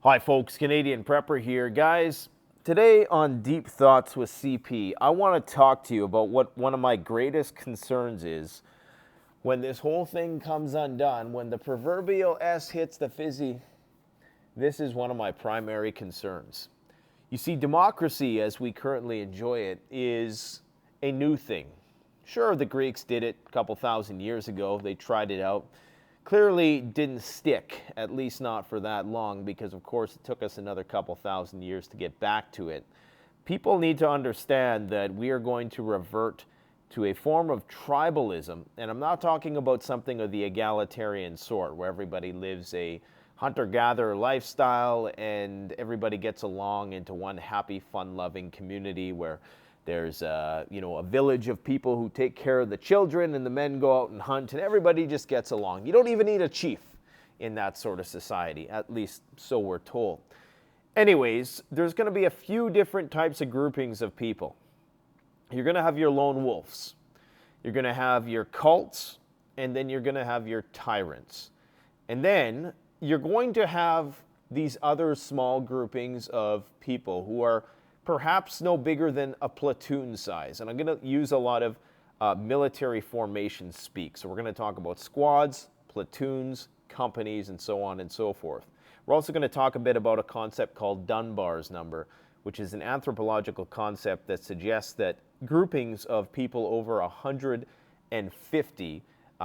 Hi folks, Canadian Prepper here. Guys, today on Deep Thoughts with CP, I want to talk to you about what one of my greatest concerns is when this whole thing comes undone, when the proverbial S hits the fizzy. This is one of my primary concerns. You see, democracy as we currently enjoy it is a new thing. Sure, the Greeks did it a couple thousand years ago. They tried it out. Clearly didn't stick, at least not for that long, because of course it took us another couple thousand years to get back to it. People need to understand that we are going to revert to a form of tribalism, and I'm not talking about something of the egalitarian sort, where everybody lives a hunter-gatherer lifestyle and everybody gets along into one happy, fun-loving community where there's a village of people who take care of the children and the men go out and hunt and everybody just gets along. You don't even need a chief in that sort of society, at least so we're told. Anyways, there's going to be a few different types of groupings of people. You're going to have your lone wolves. You're going to have your cults, and then you're going to have your tyrants. And then you're going to have these other small groupings of people who are perhaps no bigger than a platoon size. And I'm going to use a lot of military formation speak. So we're going to talk about squads, platoons, companies, and so on and so forth. We're also going to talk a bit about a concept called Dunbar's number, which is an anthropological concept that suggests that groupings of people over 150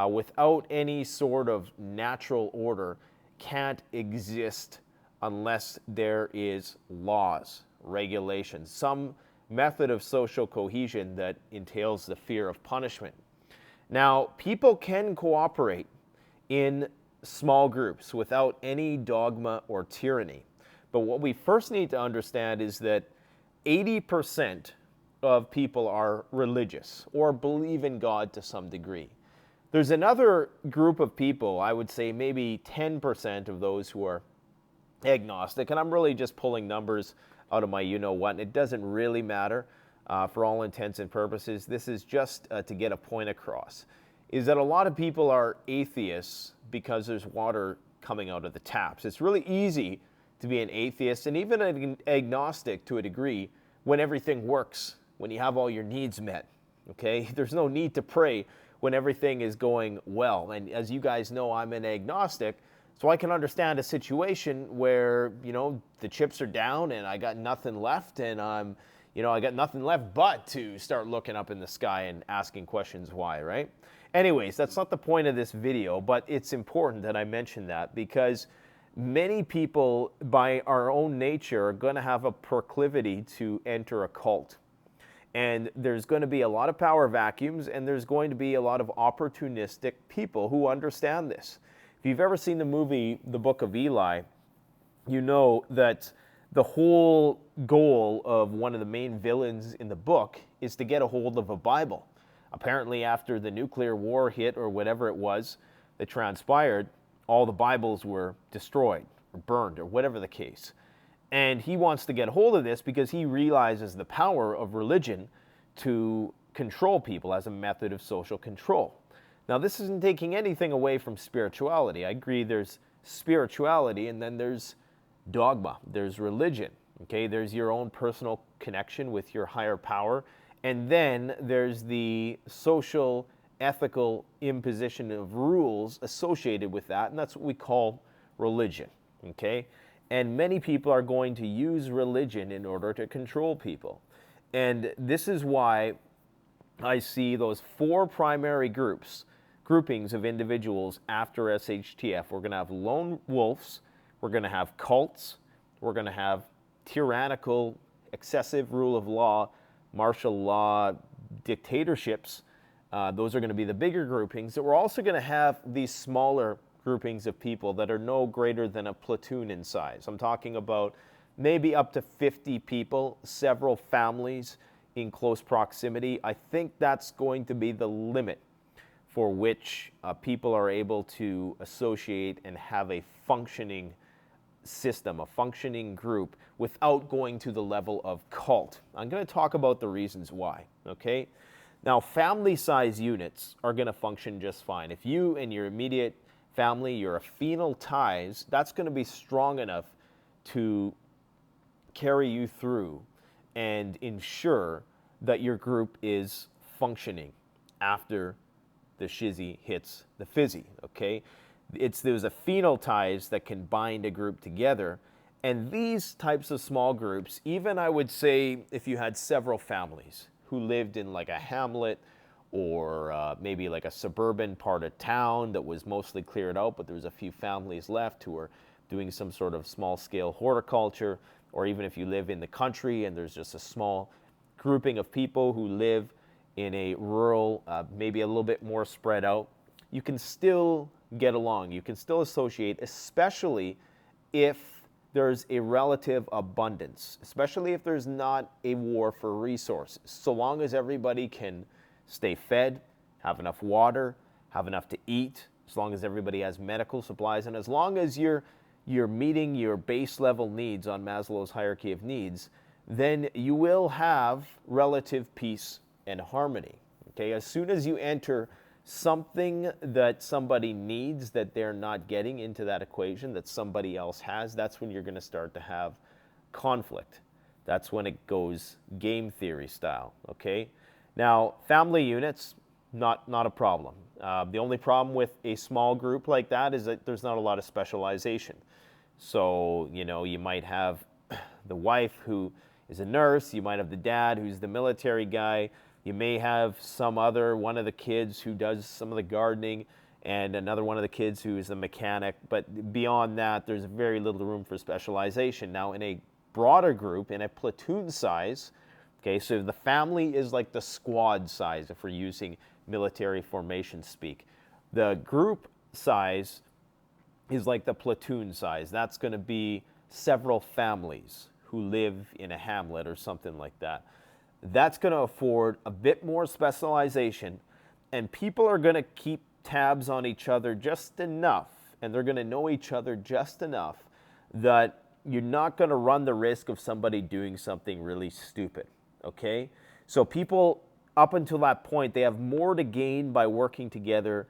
without any sort of natural order can't exist unless there is laws, regulations, some method of social cohesion that entails the fear of punishment. Now, people can cooperate in small groups without any dogma or tyranny. But what we first need to understand is that 80% of people are religious or believe in God to some degree. There's another group of people, I would say maybe 10% of those who are agnostic, and I'm really just pulling numbers out of my you-know-what, and it doesn't really matter for all intents and purposes. This is just to get a point across, is that a lot of people are atheists because there's water coming out of the taps. It's really easy to be an atheist and even an agnostic to a degree when everything works, when you have all your needs met, okay? There's no need to pray when everything is going well. And as you guys know, I'm an agnostic, so I can understand a situation where, the chips are down and I got nothing left and I got nothing left but to start looking up in the sky and asking questions why, right? Anyways, that's not the point of this video, but it's important that I mention that because many people, by our own nature, are going to have a proclivity to enter a cult. And there's going to be a lot of power vacuums, and there's going to be a lot of opportunistic people who understand this. If you've ever seen the movie The Book of Eli, you know that the whole goal of one of the main villains in the book is to get a hold of a Bible. Apparently, after the nuclear war hit, or whatever it was that transpired, all the Bibles were destroyed or burned or whatever the case. And he wants to get hold of this because he realizes the power of religion to control people as a method of social control. Now, this isn't taking anything away from spirituality. I agree there's spirituality and then there's dogma, there's religion, okay? There's your own personal connection with your higher power. And then there's the social, ethical imposition of rules associated with that, and that's what we call religion, okay? And many people are going to use religion in order to control people. And this is why I see those four primary groupings of individuals after SHTF. We're going to have lone wolves, we're going to have cults, we're going to have tyrannical, excessive rule of law, martial law dictatorships. Those are going to be the bigger groupings. That we're also going to have these smaller groupings of people that are no greater than a platoon in size. I'm talking about maybe up to 50 people, several families in close proximity. I think that's going to be the limit for which people are able to associate and have a functioning system, a functioning group, without going to the level of cult. I'm going to talk about the reasons why, okay? Now, family size units are going to function just fine. If you and your immediate family, your affinal ties, that's going to be strong enough to carry you through and ensure that your group is functioning after the shizzy hits the fizzy, okay? There's a phenotypes that can bind a group together, and these types of small groups, even I would say if you had several families who lived in like a hamlet or maybe like a suburban part of town that was mostly cleared out, but there was a few families left who were doing some sort of small-scale horticulture, or even if you live in the country and there's just a small grouping of people who live in a rural, maybe a little bit more spread out, you can still get along. You can still associate, especially if there's a relative abundance, especially if there's not a war for resources. So long as everybody can stay fed, have enough water, have enough to eat, as long as everybody has medical supplies, and as long as you're meeting your base level needs on Maslow's hierarchy of needs, then you will have relative peace and harmony. Okay, as soon as you enter something that somebody needs that they're not getting into that equation that somebody else has, that's when you're going to start to have conflict. That's when it goes game theory style. Okay, now family units, not a problem. The only problem with a small group like that is that there's not a lot of specialization. So, you know, you might have the wife who is a nurse, you might have the dad who's the military guy, you may have one of the kids who does some of the gardening, and another one of the kids who is a mechanic, but beyond that, there's very little room for specialization. Now, in a broader group, in a platoon size, okay, so the family is like the squad size if we're using military formation speak. The group size is like the platoon size. That's going to be several families who live in a hamlet or something like that. That's going to afford a bit more specialization, and people are going to keep tabs on each other just enough, and they're going to know each other just enough that you're not going to run the risk of somebody doing something really stupid, okay? So people, up until that point, they have more to gain by working together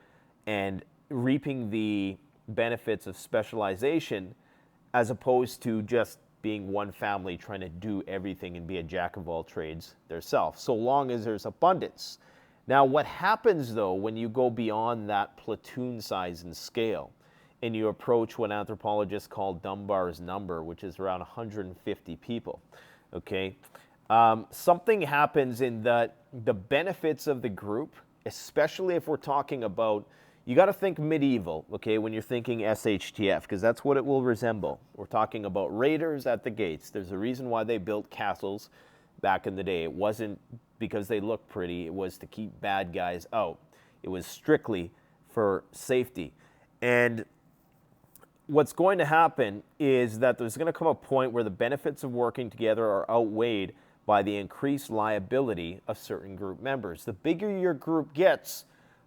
and reaping the benefits of specialization as opposed to just being one family trying to do everything and be a jack of all trades themselves, so long as there's abundance. Now, what happens, though, when you go beyond that platoon size and scale and you approach what anthropologists call Dunbar's number, which is around 150 people, okay? Something happens in that the benefits of the group, especially if we're talking about, you got to think medieval, okay, when you're thinking SHTF, because that's what it will resemble. We're talking about raiders at the gates. There's a reason why they built castles back in the day. It wasn't because they looked pretty. It was to keep bad guys out. It was strictly for safety. And what's going to happen is that there's going to come a point where the benefits of working together are outweighed by the increased liability of certain group members. The bigger your group gets,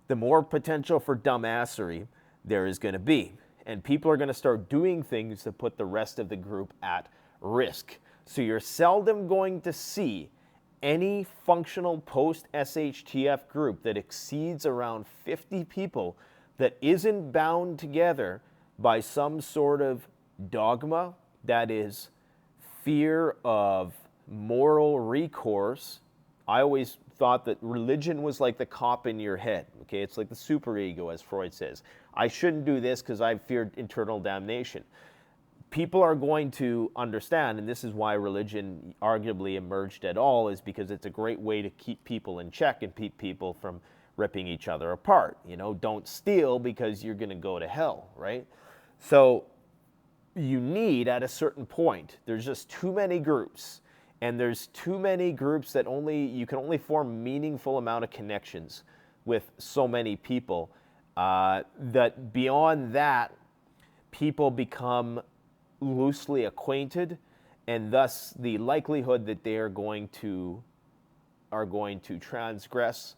the more potential for dumbassery there is going to be. And people are going to start doing things that put the rest of the group at risk. So you're seldom going to see any functional post-SHTF group that exceeds around 50 people that isn't bound together by some sort of dogma, that is fear of moral recourse. I always thought that religion was like the cop in your head, okay? It's like the superego, as Freud says. I shouldn't do this because I feared eternal damnation. People are going to understand, and this is why religion arguably emerged at all, is because it's a great way to keep people in check and keep people from ripping each other apart. You know, don't steal because you're going to go to hell, right? So you need, at a certain point, there's just too many groups, and there's too many groups that you can only form meaningful amount of connections with so many people, that beyond that, people become loosely acquainted, and thus the likelihood that they are going to transgress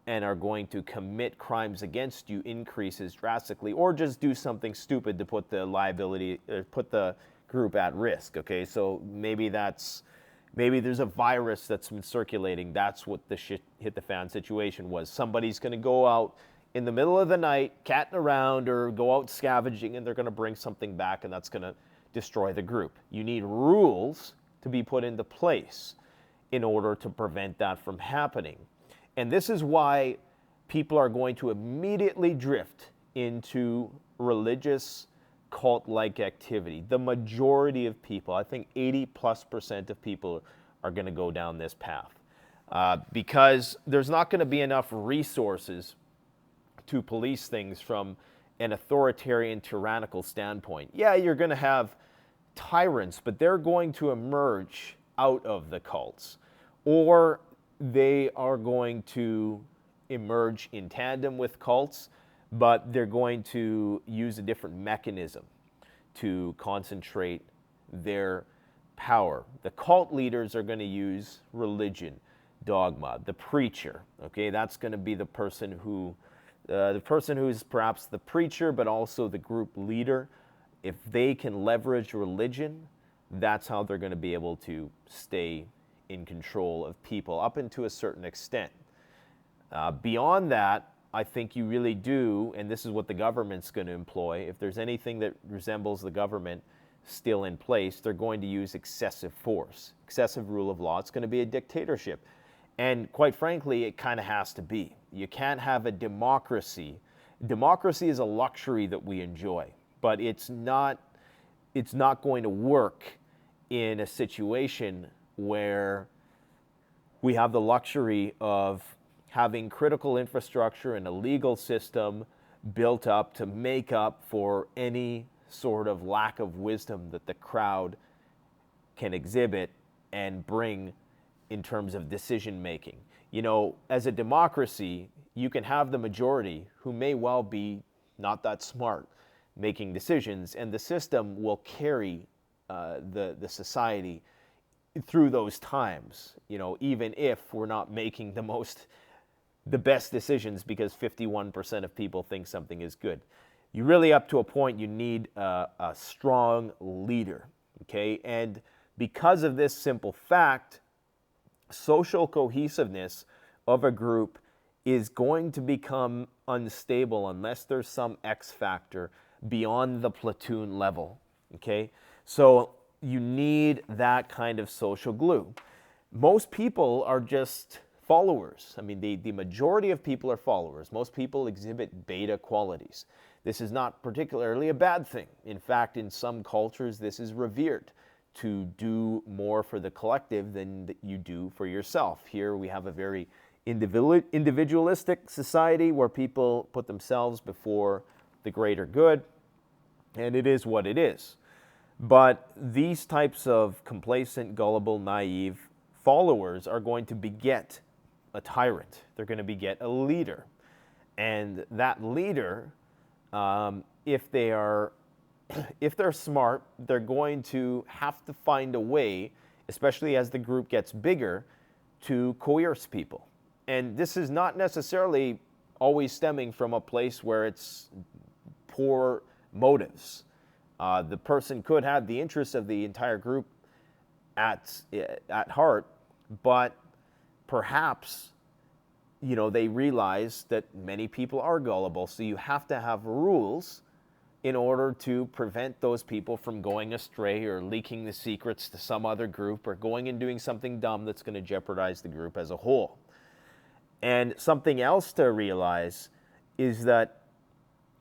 and are going to commit crimes against you increases drastically, or just do something stupid to put the group at risk. Okay, so maybe there's a virus that's been circulating. That's what the shit hit the fan situation was. Somebody's going to go out in the middle of the night, catting around, or go out scavenging, and they're going to bring something back, and that's going to destroy the group. You need rules to be put into place in order to prevent that from happening. And this is why people are going to immediately drift into religious cult-like activity. The majority of people, I think 80+% of people are going to go down this path because there's not going to be enough resources to police things from an authoritarian, tyrannical standpoint. Yeah, you're going to have tyrants, but they're going to emerge out of the cults, or they are going to emerge in tandem with cults, but they're going to use a different mechanism to concentrate their power. The cult leaders are going to use religion, dogma, the preacher. Okay, that's going to be the person who's perhaps the preacher, but also the group leader. If they can leverage religion, that's how they're going to be able to stay in control of people up into a certain extent. Beyond that, I think you really do, and this is what the government's going to employ. If there's anything that resembles the government still in place, they're going to use excessive force, excessive rule of law. It's going to be a dictatorship. And quite frankly, it kind of has to be. You can't have a democracy. Democracy is a luxury that we enjoy, but it's not going to work in a situation where we have the luxury of having critical infrastructure and a legal system built up to make up for any sort of lack of wisdom that the crowd can exhibit and bring in terms of decision making. You know, as a democracy, you can have the majority who may well be not that smart making decisions, and the system will carry the society through those times, you know, even if we're not making the best decisions because 51% of people think something is good. You really, up to a point, you need a strong leader, okay? And because of this simple fact, social cohesiveness of a group is going to become unstable unless there's some X factor beyond the platoon level, okay? So you need that kind of social glue. Most people are just followers. I mean, the majority of people are followers. Most people exhibit beta qualities. This is not particularly a bad thing. In fact, in some cultures, this is revered, to do more for the collective than you do for yourself. Here we have a very individualistic society where people put themselves before the greater good, and it is what it is. But these types of complacent, gullible, naive followers are going to beget a tyrant. They're going to beget a leader. And that leader, if they're smart, they're going to have to find a way, especially as the group gets bigger, to coerce people. And this is not necessarily always stemming from a place where it's poor motives. The person could have the interests of the entire group at heart, but perhaps, you know, they realize that many people are gullible, so you have to have rules in order to prevent those people from going astray or leaking the secrets to some other group or going and doing something dumb that's going to jeopardize the group as a whole. And something else to realize is that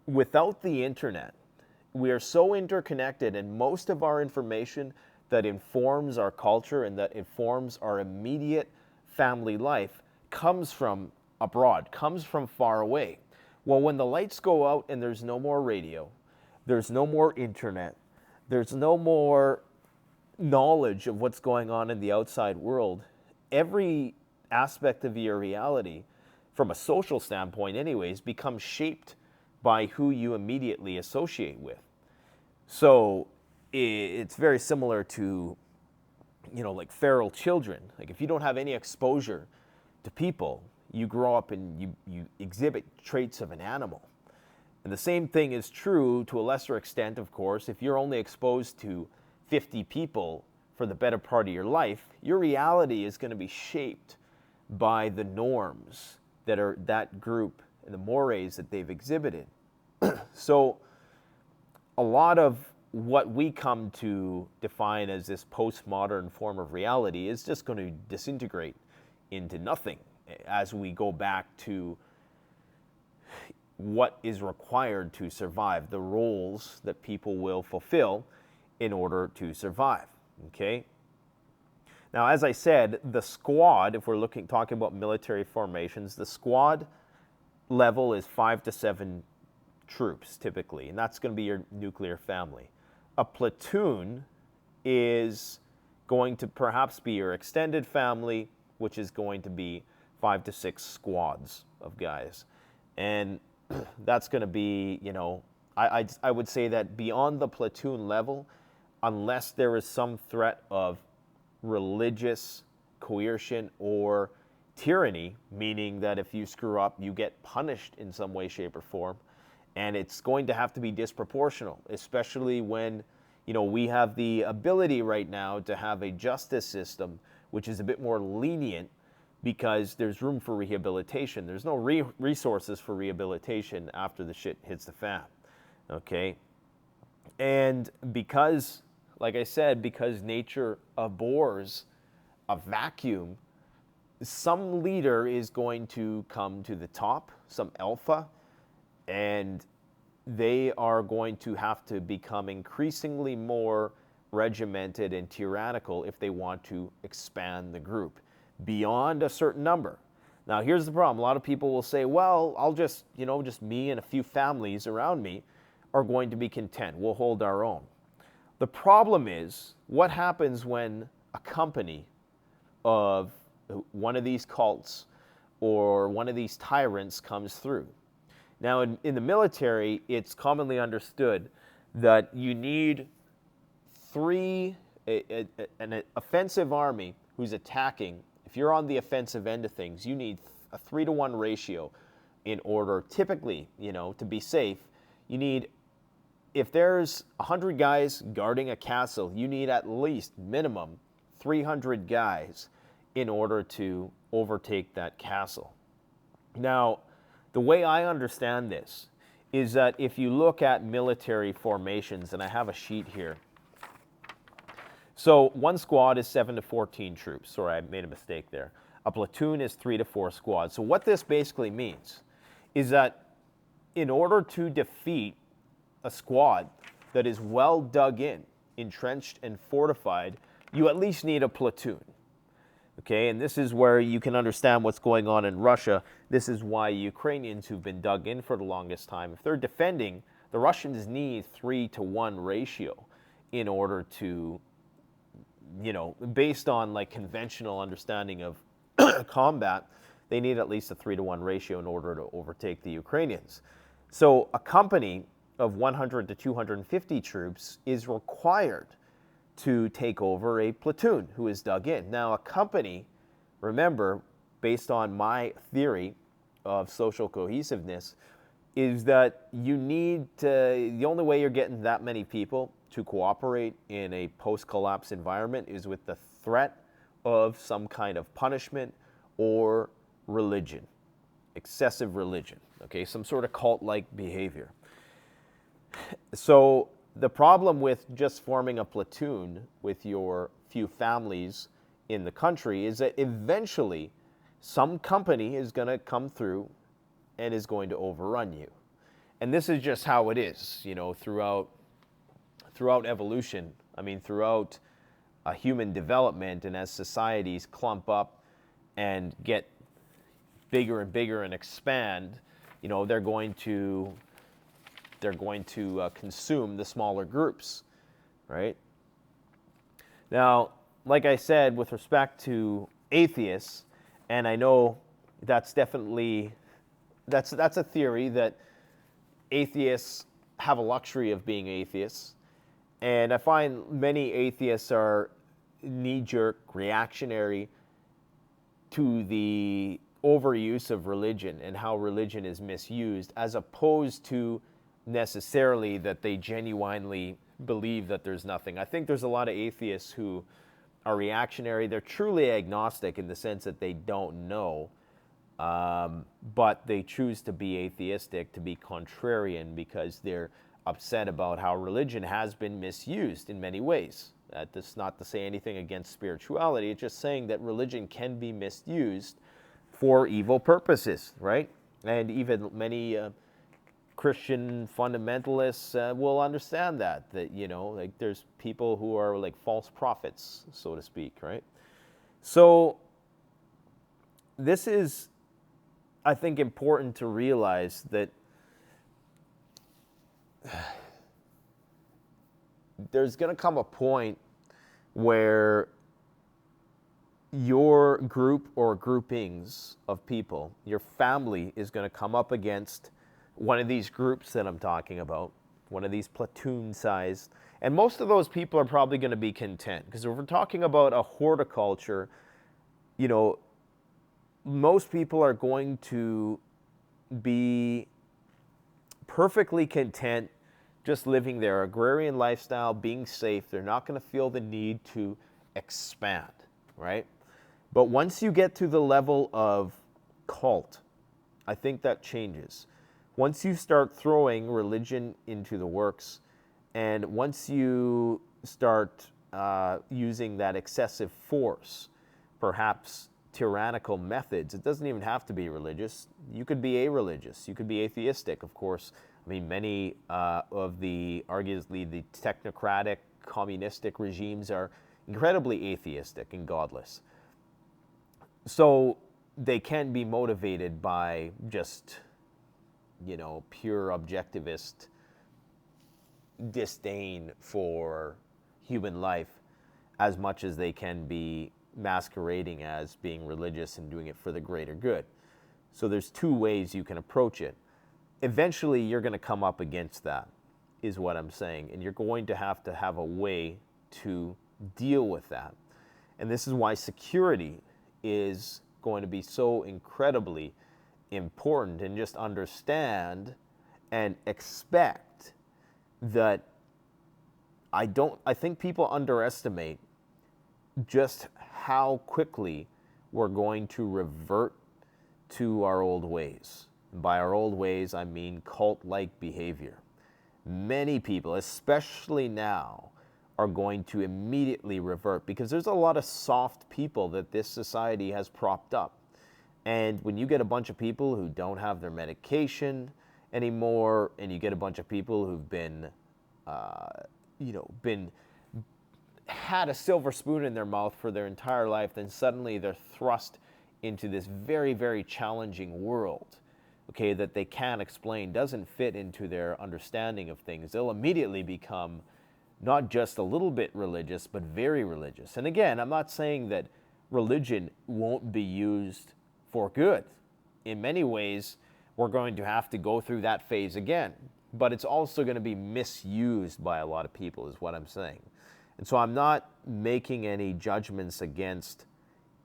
without the internet, we are so interconnected, and most of our information that informs our culture and that informs our immediate family life comes from abroad, comes from far away. Well, when the lights go out and there's no more radio, there's no more internet, there's no more knowledge of what's going on in the outside world, every aspect of your reality, from a social standpoint anyways, becomes shaped by who you immediately associate with. So it's very similar to, you know, like feral children. Like if you don't have any exposure to people, you grow up and you exhibit traits of an animal. And the same thing is true to a lesser extent, of course. If you're only exposed to 50 people for the better part of your life, your reality is going to be shaped by the norms that are that group and the mores that they've exhibited. So a lot of what we come to define as this postmodern form of reality is just going to disintegrate into nothing as we go back to what is required to survive, the roles that people will fulfill in order to survive, okay? Now, as I said, the squad, if we're talking about military formations, the squad level is 5 to 7 troops typically, and that's going to be your nuclear family. A platoon is going to perhaps be your extended family, which is going to be 5 to 6 squads of guys. And that's going to be, you know, I would say that beyond the platoon level, unless there is some threat of religious coercion or tyranny, meaning that if you screw up, you get punished in some way, shape, or form, and it's going to have to be disproportional, especially when, you know, we have the ability right now to have a justice system which is a bit more lenient because there's room for rehabilitation. There's no resources for rehabilitation after the shit hits the fan, okay? And because, like I said, because nature abhors a vacuum, some leader is going to come to the top, some alpha, and they are going to have to become increasingly more regimented and tyrannical if they want to expand the group beyond a certain number. Now, here's the problem. A lot of people will say, well, I'll just, you know, just me and a few families around me are going to be content. We'll hold our own. The problem is, what happens when a company of one of these cults or one of these tyrants comes through? Now, in the military, it's commonly understood that you need an offensive army who's attacking. If you're on the offensive end of things, you need a 3-to-1 ratio in order, typically, you know, to be safe. You need, if there's 100 guys guarding a castle, you need at least minimum 300 guys in order to overtake that castle. Now, the way I understand this is that if you look at military formations, and I have a sheet here. So one squad is 7 to 14 troops. Sorry, I made a mistake there. A platoon is 3 to 4 squads. So what this basically means is that in order to defeat a squad that is well dug in, entrenched, and fortified, you at least need a platoon. Okay, and this is where you can understand what's going on in Russia. This is why Ukrainians who've been dug in for the longest time, if they're defending, the Russians need 3-to-1 ratio in order to, you know, based on like conventional understanding of combat, they need at least a 3-to-1 ratio in order to overtake the Ukrainians. So a company of 100 to 250 troops is required to take over a platoon who is dug in. Now, a company, remember, based on my theory of social cohesiveness, is that you need to, the only way you're getting that many people to cooperate in a post-collapse environment is with the threat of some kind of punishment or religion, excessive religion, okay, some sort of cult-like behavior. So the problem with just forming a platoon with your few families in the country is that eventually some company is going to come through and is going to overrun you. And this is just how it is, you know, throughout evolution. I mean, throughout human development, and as societies clump up and get bigger and bigger and expand, you know, they're going to consume the smaller groups, right? Now, like I said, with respect to atheists, and I know that's definitely, that's a theory that atheists have a luxury of being atheists, and I find many atheists are knee-jerk, reactionary to the overuse of religion and how religion is misused, as opposed to necessarily that they genuinely believe that there's nothing. I think there's a lot of atheists who are reactionary. They're truly agnostic in the sense that they don't know, but they choose to be atheistic, to be contrarian, because they're upset about how religion has been misused in many ways. That's not to say anything against spirituality. It's just saying that religion can be misused for evil purposes, right? And even many Christian fundamentalists will understand that, like there's people who are like false prophets, so to speak, right? So this is, I think, important to realize that there's going to come a point where your group or groupings of people, your family, is going to come up against one of these groups that I'm talking about, one of these platoon size. And most of those people are probably going to be content. Because if we're talking about a horticulture, most people are going to be perfectly content just living their agrarian lifestyle, being safe. They're not going to feel the need to expand, right? But once you get to the level of cult, I think that changes. Once you start throwing religion into the works, and once you start using that excessive force, perhaps tyrannical methods, it doesn't even have to be religious. You could be a-religious. You could be atheistic, of course. I mean, many of arguably the technocratic, communistic regimes are incredibly atheistic and godless. So they can be motivated by just, pure objectivist disdain for human life as much as they can be masquerading as being religious and doing it for the greater good. So there's two ways you can approach it. Eventually, you're going to come up against that, is what I'm saying. And you're going to have a way to deal with that. And this is why security is going to be so incredibly important, and just understand and expect that I think people underestimate just how quickly we're going to revert to our old ways. By our old ways, I mean cult-like behavior. Many people, especially now, are going to immediately revert because there's a lot of soft people that this society has propped up. And when you get a bunch of people who don't have their medication anymore, and you get a bunch of people who've been had a silver spoon in their mouth for their entire life, then suddenly they're thrust into this very, very challenging world, okay, that they can't explain, doesn't fit into their understanding of things. They'll immediately become not just a little bit religious, but very religious. And again, I'm not saying that religion won't be used for good. In many ways, we're going to have to go through that phase again. But it's also going to be misused by a lot of people, is what I'm saying. And so I'm not making any judgments against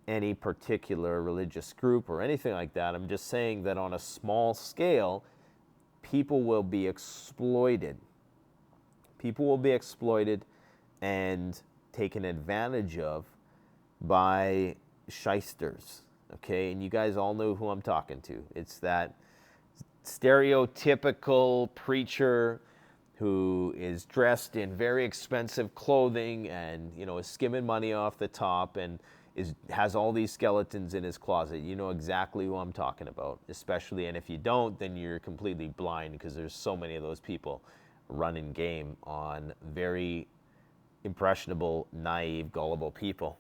any particular religious group or anything like that. I'm just saying that on a small scale, people will be exploited. People will be exploited and taken advantage of by shysters, okay? And you guys all know who I'm talking to. It's that stereotypical preacher who is dressed in very expensive clothing and, is skimming money off the top and has all these skeletons in his closet. You know exactly who I'm talking about, especially, and if you don't, then you're completely blind because there's so many of those people running game on very impressionable, naive, gullible people.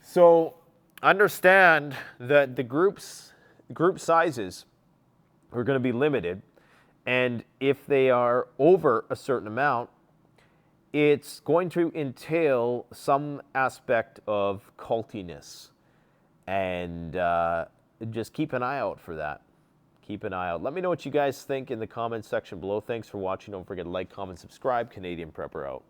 So understand that the group sizes are going to be limited, and if they are over a certain amount, it's going to entail some aspect of cultiness, and just keep an eye out for that. Keep an eye out. Let me know what you guys think in the comments section below. Thanks for watching. Don't forget to like, comment, subscribe. Canadian Prepper out.